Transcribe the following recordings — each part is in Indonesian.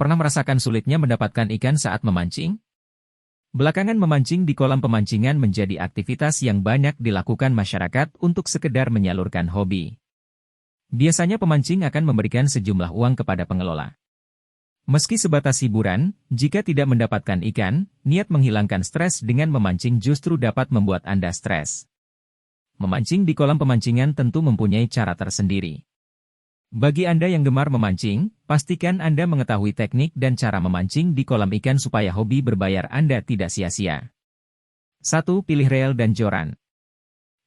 Pernah merasakan sulitnya mendapatkan ikan saat memancing? Belakangan memancing di kolam pemancingan menjadi aktivitas yang banyak dilakukan masyarakat untuk sekedar menyalurkan hobi. Biasanya pemancing akan memberikan sejumlah uang kepada pengelola. Meski sebatas hiburan, jika tidak mendapatkan ikan, niat menghilangkan stres dengan memancing justru dapat membuat Anda stres. Memancing di kolam pemancingan tentu mempunyai cara tersendiri. Bagi Anda yang gemar memancing, pastikan Anda mengetahui teknik dan cara memancing di kolam ikan supaya hobi berbayar Anda tidak sia-sia. 1. Pilih reel dan joran.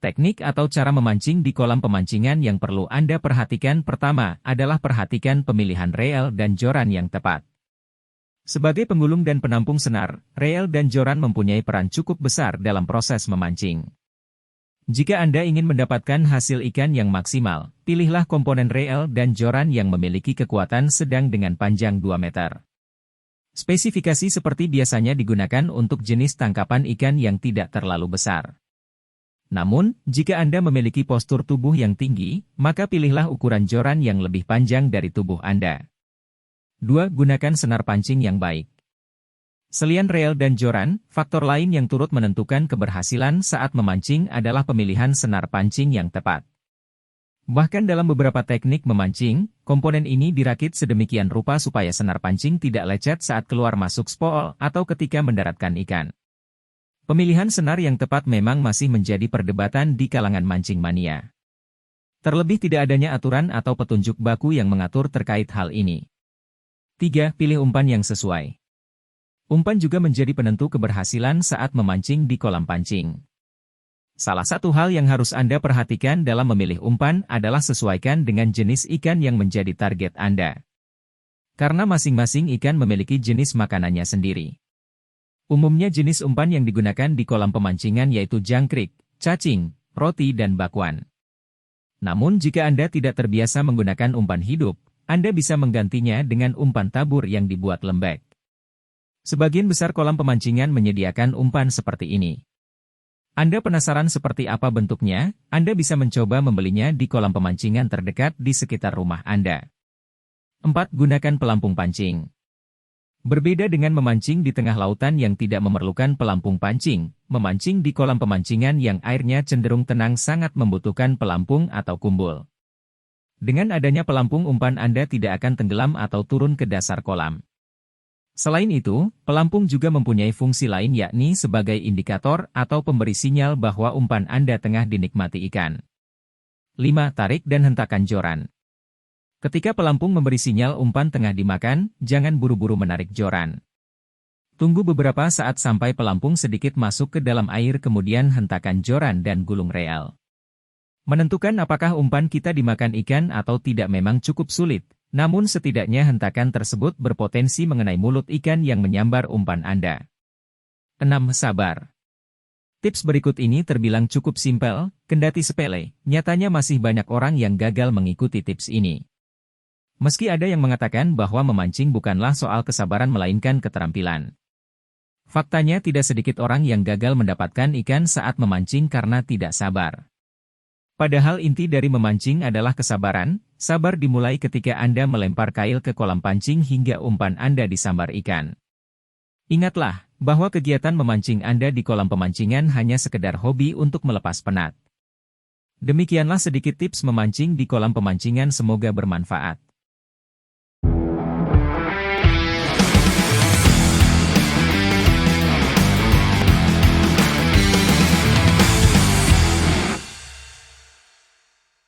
Teknik atau cara memancing di kolam pemancingan yang perlu Anda perhatikan pertama adalah perhatikan pemilihan reel dan joran yang tepat. Sebagai penggulung dan penampung senar, reel dan joran mempunyai peran cukup besar dalam proses memancing. Jika Anda ingin mendapatkan hasil ikan yang maksimal, pilihlah komponen reel dan joran yang memiliki kekuatan sedang dengan panjang 2 meter. Spesifikasi seperti biasanya digunakan untuk jenis tangkapan ikan yang tidak terlalu besar. Namun, jika Anda memiliki postur tubuh yang tinggi, maka pilihlah ukuran joran yang lebih panjang dari tubuh Anda. 2. Gunakan senar pancing yang baik. Selain reel dan joran, faktor lain yang turut menentukan keberhasilan saat memancing adalah pemilihan senar pancing yang tepat. Bahkan dalam beberapa teknik memancing, komponen ini dirakit sedemikian rupa supaya senar pancing tidak lecet saat keluar masuk spool atau ketika mendaratkan ikan. Pemilihan senar yang tepat memang masih menjadi perdebatan di kalangan mancing mania. Terlebih tidak adanya aturan atau petunjuk baku yang mengatur terkait hal ini. 3. Pilih umpan yang sesuai. Umpan juga menjadi penentu keberhasilan saat memancing di kolam pancing. Salah satu hal yang harus Anda perhatikan dalam memilih umpan adalah sesuaikan dengan jenis ikan yang menjadi target Anda. Karena masing-masing ikan memiliki jenis makanannya sendiri. Umumnya jenis umpan yang digunakan di kolam pemancingan yaitu jangkrik, cacing, roti dan bakwan. Namun jika Anda tidak terbiasa menggunakan umpan hidup, Anda bisa menggantinya dengan umpan tabur yang dibuat lembek. Sebagian besar kolam pemancingan menyediakan umpan seperti ini. Anda penasaran seperti apa bentuknya? Anda bisa mencoba membelinya di kolam pemancingan terdekat di sekitar rumah Anda. 4. Gunakan pelampung pancing. Berbeda dengan memancing di tengah lautan yang tidak memerlukan pelampung pancing, memancing di kolam pemancingan yang airnya cenderung tenang sangat membutuhkan pelampung atau kumbul. Dengan adanya pelampung umpan Anda tidak akan tenggelam atau turun ke dasar kolam. Selain itu, pelampung juga mempunyai fungsi lain yakni sebagai indikator atau pemberi sinyal bahwa umpan Anda tengah dinikmati ikan. 5. Tarik dan hentakan joran. Ketika pelampung memberi sinyal umpan tengah dimakan, jangan buru-buru menarik joran. Tunggu beberapa saat sampai pelampung sedikit masuk ke dalam air kemudian hentakan joran dan gulung reel. Menentukan apakah umpan kita dimakan ikan atau tidak memang cukup sulit. Namun setidaknya hentakan tersebut berpotensi mengenai mulut ikan yang menyambar umpan Anda. 6. Sabar. Tips berikut ini terbilang cukup simpel, kendati sepele, nyatanya masih banyak orang yang gagal mengikuti tips ini. Meski ada yang mengatakan bahwa memancing bukanlah soal kesabaran melainkan keterampilan. Faktanya tidak sedikit orang yang gagal mendapatkan ikan saat memancing karena tidak sabar. Padahal inti dari memancing adalah kesabaran. Sabar dimulai ketika Anda melempar kail ke kolam pancing hingga umpan Anda disambar ikan. Ingatlah, bahwa kegiatan memancing Anda di kolam pemancingan hanya sekedar hobi untuk melepas penat. Demikianlah sedikit tips memancing di kolam pemancingan semoga bermanfaat.